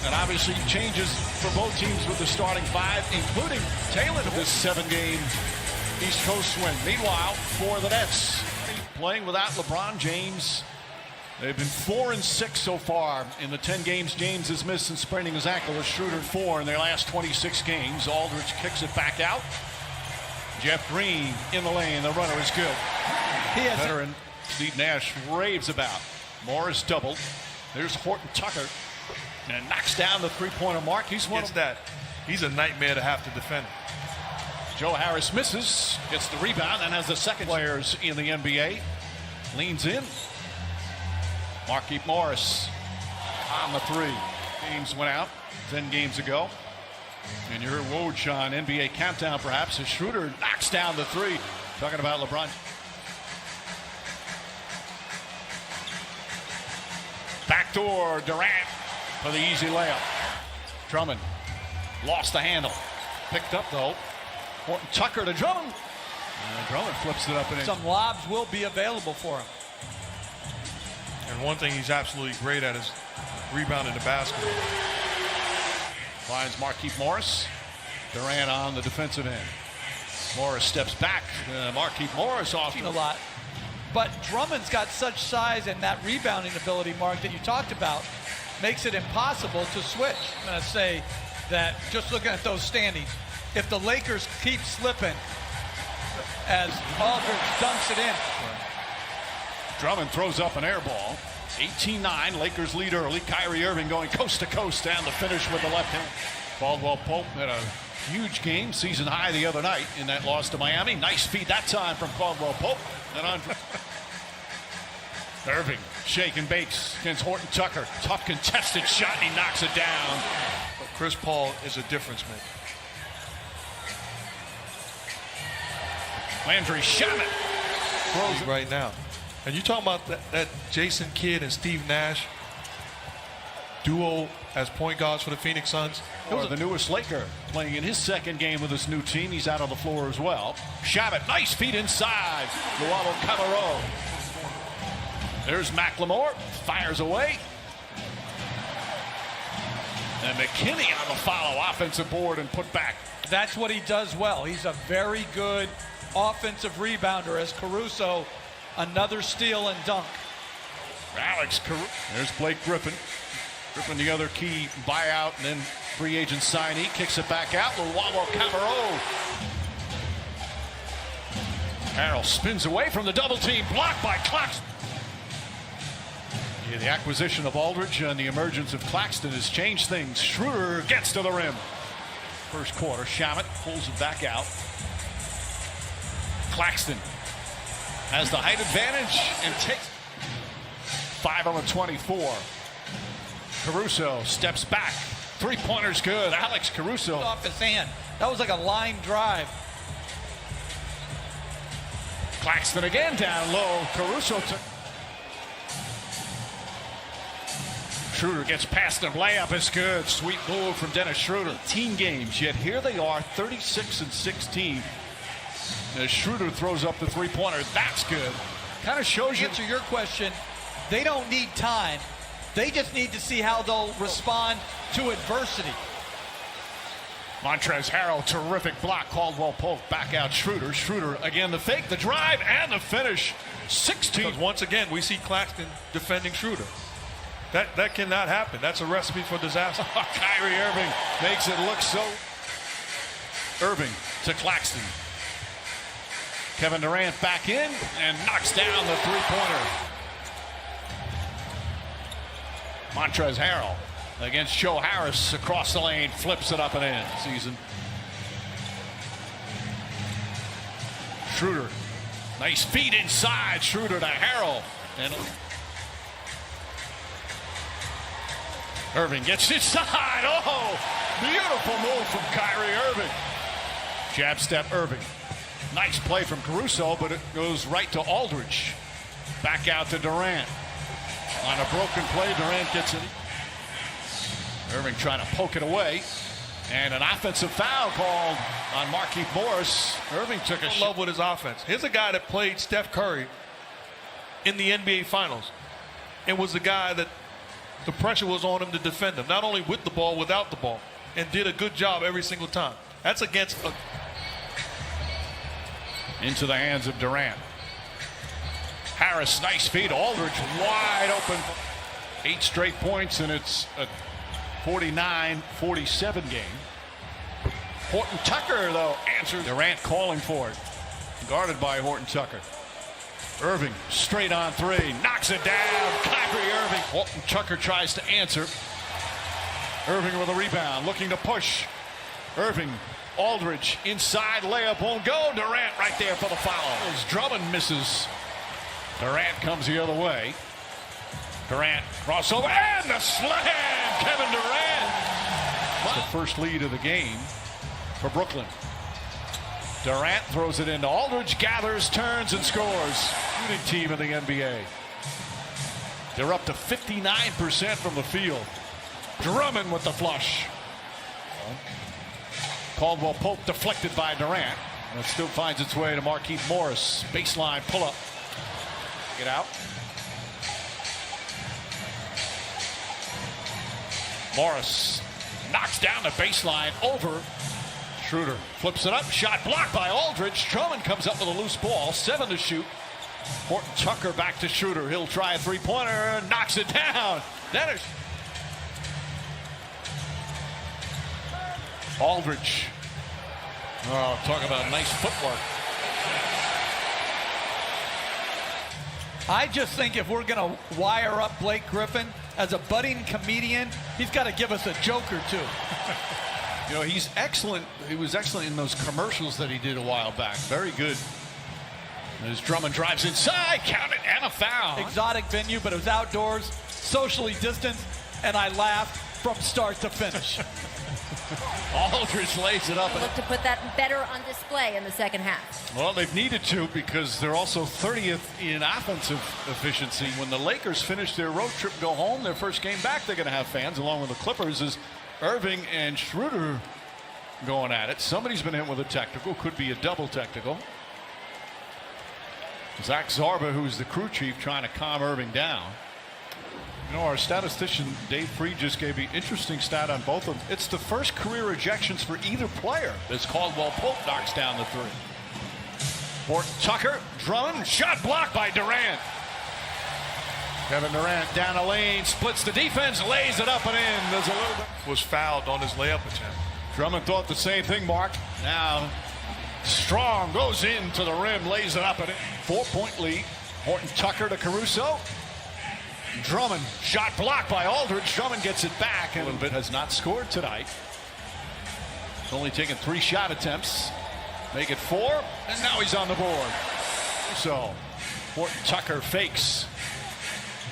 And obviously changes for both teams with the starting five, including Taylor to this 7-game East Coast win. Meanwhile, for the Nets, playing without LeBron James, they've been 4-6 so far in the 10 games James has missed since spraining his ankle. With Schroeder 4 in their last 26 games. Aldridge kicks it back out. Jeff Green in the lane. The runner is good. Veteran Steve Nash raves about. Morris doubled. There's Horton Tucker. And knocks down the three-pointer mark. He's one of that. He's a nightmare to have to defend. Joe Harris misses, gets the rebound, and has the second players in the NBA. Leans in. Markieff Morris on the three. Games went out 10 games ago. And you heard Woj on NBA Countdown perhaps as Schroeder knocks down the three. Talking about LeBron. Backdoor Durant for the easy layup. Drummond lost the handle. Picked up though. Horton Tucker to Drummond. And Drummond flips it up and in. Some lobs will be available for him. And one thing he's absolutely great at is rebounding the basket. Finds Markieff Morris. Durant on the defensive end. Morris steps back. Markieff Morris off. A lot. But Drummond's got such size and that rebounding ability, Mark, that you talked about, makes it impossible to switch. I'm going to say that just looking at those standings, if the Lakers keep slipping as Aldridge dunks it in. Drummond throws up an air ball. 18-9, Lakers lead early. Kyrie Irving going coast to coast down the finish with the left hand. Caldwell Pope had a huge game, season high the other night in that loss to Miami. Nice feed that time from Caldwell Pope. And on Irving, shake and bakes against Horton Tucker. Tough contested shot, and he knocks it down. But Chris Paul is a difference maker. Landry Shamet throws right now. And you talking about that Jason Kidd and Steve Nash duo as point guards for the Phoenix Suns. Or the newest Laker playing in his second game with his new team. He's out on the floor as well. Shamet, nice feet inside. Luau Camaro. There's McLemore, fires away. And McKinney on the follow, offensive board and put back. That's what he does well. He's a very good offensive rebounder as Caruso, another steal and dunk. Alex Caruso. There's Blake Griffin. Griffin, the other key buyout and then free agent signee, kicks it back out. Luau Camaro. Harrell spins away from the double team, blocked by Claxton. Yeah, the acquisition of Aldridge and the emergence of Claxton has changed things. Schroeder gets to the rim. First quarter, Shamet pulls it back out. Claxton has the height advantage and takes 5 on the 24. Caruso steps back. Three-pointer's good. Alex Caruso. Off his hand. That was like a line drive. Claxton again down low. Caruso took. Schroeder gets past him. Layup is good. Sweet move from Dennis Schroeder. 18 games, yet here they are, 36-16. As Schroeder throws up the three-pointer. That's good. Kind of shows you. To answer your question, they don't need time. They just need to see how they'll respond to adversity. Montrezl Harrell, terrific block. Caldwell Pope back out. Schroeder. Schroeder again, the fake, the drive, and the finish. 16. Because once again, we see Claxton defending Schroeder. That cannot happen. That's a recipe for disaster. Kyrie Irving makes it look so. Irving to Claxton. Kevin Durant back in and knocks down the three-pointer. Montrezl Harrell against Joe Harris across the lane, flips it up and in. Season. Schroeder, nice feed inside. Schroeder to Harrell. And Irving gets inside. Oh, beautiful move from Kyrie Irving. Jab step Irving. Nice play from Caruso, but it goes right to Aldridge. Back out to Durant. On a broken play, Durant gets it. Irving trying to poke it away. And an offensive foul called on Markieff Morris. Irving took a shot. Love with his offense. Here's a guy that played Steph Curry in the NBA Finals and was the guy that the pressure was on him to defend him, not only with the ball, without the ball, and did a good job every single time. That's against a... Into the hands of Durant. Harris, nice feed. Aldridge wide open. 8 straight points, and it's a 49-47 game. Horton Tucker, though, answers. Durant calling for it. Guarded by Horton Tucker. Irving, straight on 3. Knocks it down. Kyrie Irving. Horton Tucker tries to answer. Irving with a rebound, looking to push. Irving, Aldridge, inside layup won't go. Durant right there for the foul. As Drummond misses. Durant comes the other way. Durant crossover and the slam. Kevin Durant. The first lead of the game for Brooklyn. Durant throws it into Aldridge, gathers, turns, and scores. Shooting team in the NBA. They're up to 59% from the field. Drummond with the flush. Caldwell Pope deflected by Durant. And it still finds its way to Markieff Morris. Baseline pull-up. Get out. Morris knocks down the baseline over. Schroeder flips it up. Shot blocked by Aldridge. Drummond comes up with a loose ball. 7 to shoot. Horton Tucker back to Schroeder. He'll try a three-pointer. Knocks it down. Then Aldridge. Oh, talk about nice footwork. I just think if we're going to wire up Blake Griffin as a budding comedian, he's got to give us a joke or two. You know, he's excellent. He was excellent in those commercials that he did a while back. Very good. As Drummond drives inside, count it, and a foul. Exotic venue, but it was outdoors, socially distanced, and I laughed from start to finish. Aldridge lays it up. Look to put that better on display in the second half. Well, they've needed to because they're also 30th in offensive efficiency. When the Lakers finish their road trip, go home, their first game back, they're going to have fans, along with the Clippers, as Irving and Schroeder going at it. Somebody's been hit with a technical, could be a double technical. Zach Zarba, who's the crew chief, trying to calm Irving down. You know, our statistician Dave Freed just gave me an interesting stat on both of them. It's the first career ejections for either player as Caldwell Pope knocks down the 3. Horton Tucker, Drummond, shot blocked by Durant. Kevin Durant down the lane, splits the defense, lays it up and in. There's a little bit. Was fouled on his layup attempt. Drummond thought the same thing, Mark. Now, Strong goes into the rim, lays it up and in. 4-point lead. Horton Tucker to Caruso. Drummond, shot blocked by Aldridge. Drummond gets it back, and has not scored tonight. He's only taken 3 shot attempts. Make it 4, and now he's on the board. So, Horton Tucker fakes.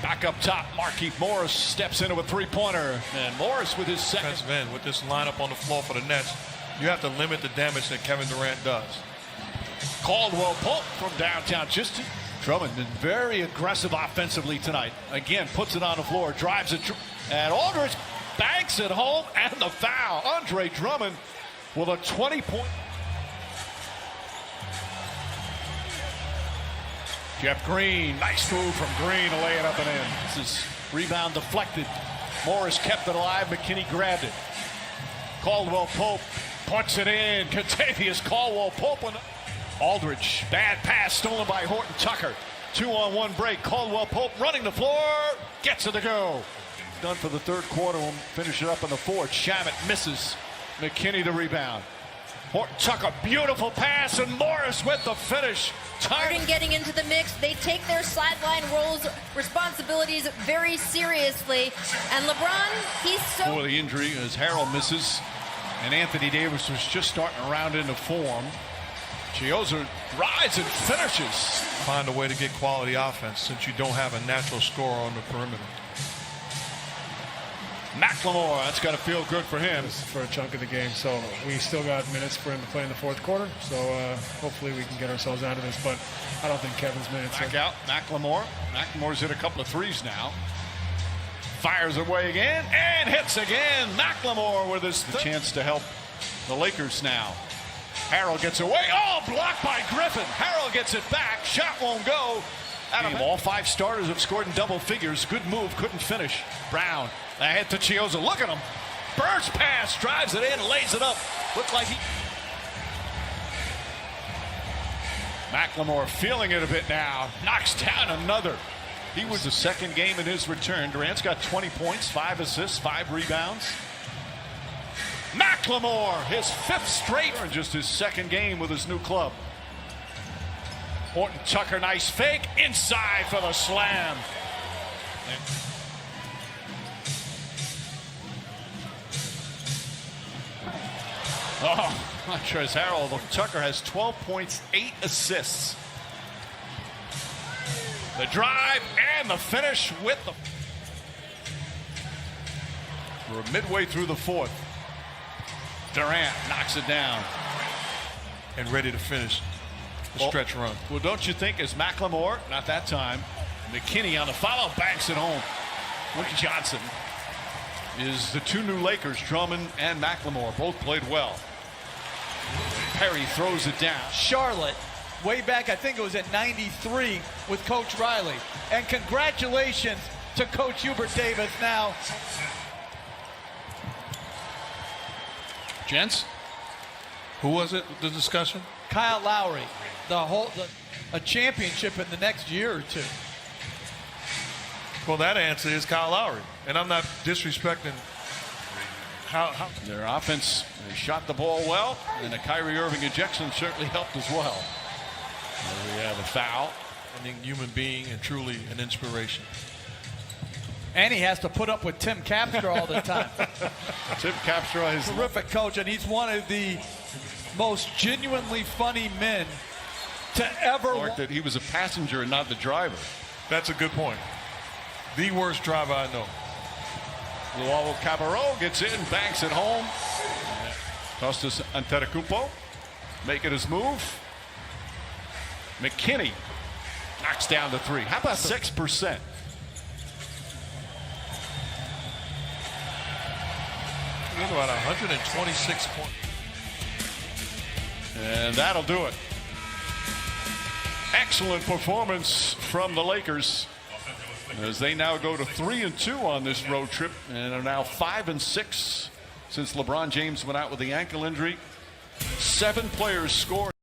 Back up top, Markieff Morris steps into a 3-pointer, and Morris with his second. Defensive end, with this lineup on the floor for the Nets, you have to limit the damage that Kevin Durant does. Caldwell Pope from downtown. Drummond been very aggressive offensively tonight. Again, puts it on the floor, drives it, and Aldridge banks it home, and the foul. Andre Drummond with a 20-point. Jeff Green, nice move from Green to lay it up and in. This is rebound deflected. Morris kept it alive. McKinney grabbed it. Caldwell Pope puts it in. Contavious Caldwell Pope. Aldridge, bad pass stolen by Horton Tucker. 2-on-1 break. Caldwell Pope running the floor. Gets it to go. Done for the third quarter. We'll finish it up in the fourth. Shamet misses. McKinney the rebound. Horton Tucker, beautiful pass, and Morris with the finish. Harden getting into the mix. They take their sideline roles responsibilities very seriously. And LeBron, he's so... For the injury as Harrell misses. And Anthony Davis was just starting to round into form. Chioza rides and finishes. Find a way to get quality offense since you don't have a natural scorer on the perimeter. McLemore, that's got to feel good for him. For a chunk of the game, so we still got minutes for him to play in the fourth quarter, so hopefully we can get ourselves out of this, but I don't think Kevin's minutes. Back out, McLemore. McLemore's hit a couple of threes now. Fires away again and hits again. McLemore with his chance to help the Lakers now. Harrell gets away. Oh, blocked by Griffin. Harrell gets it back. Shot won't go. All 5 starters have scored in double figures. Good move, couldn't finish. Brown, ahead to Chioza. Look at him. Burst pass, drives it in, lays it up. Looked like he... McLemore feeling it a bit now. Knocks down another. He was the second game in his return. Durant's got 20 points, 5 assists, 5 rebounds. McLemore, his 5th straight, and just his second game with his new club. Horton Tucker, nice fake, inside for the slam. Oh, Montrezl Harrell. Tucker has 12 points, 8 assists. The drive and the finish with the... We're midway through the 4th. Durant knocks it down. And ready to finish the stretch run. Well, don't you think as McLemore, not that time, McKinney on the follow, banks it home. Ricky Johnson is the 2 new Lakers, Drummond and McLemore, both played well. Perry throws it down. Charlotte, way back, I think it was at 93 with Coach Riley. And congratulations to Coach Hubert Davis now. Gents? Who was it, the discussion? Kyle Lowry, a championship in the next year or 2. Well, that answer is Kyle Lowry. And I'm not disrespecting how their offense, they shot the ball well, and the Kyrie Irving ejection certainly helped as well. We have a foul. a human being and truly an inspiration. And he has to put up with Tim Capstra all the time. Tim Capstra is terrific coach, and he's one of the most genuinely funny men to ever. That he was a passenger and not the driver. That's a good point. The worst driver I know. Luau Cabarro gets in, banks it home. Costas Antetokounmpo making his move. McKinney knocks down the three. How about 6%? About 126 points. And that'll do it. Excellent performance from the Lakers as they now go to 3-2 on this road trip and are now 5-6 since LeBron James went out with the ankle injury. 7 players scored.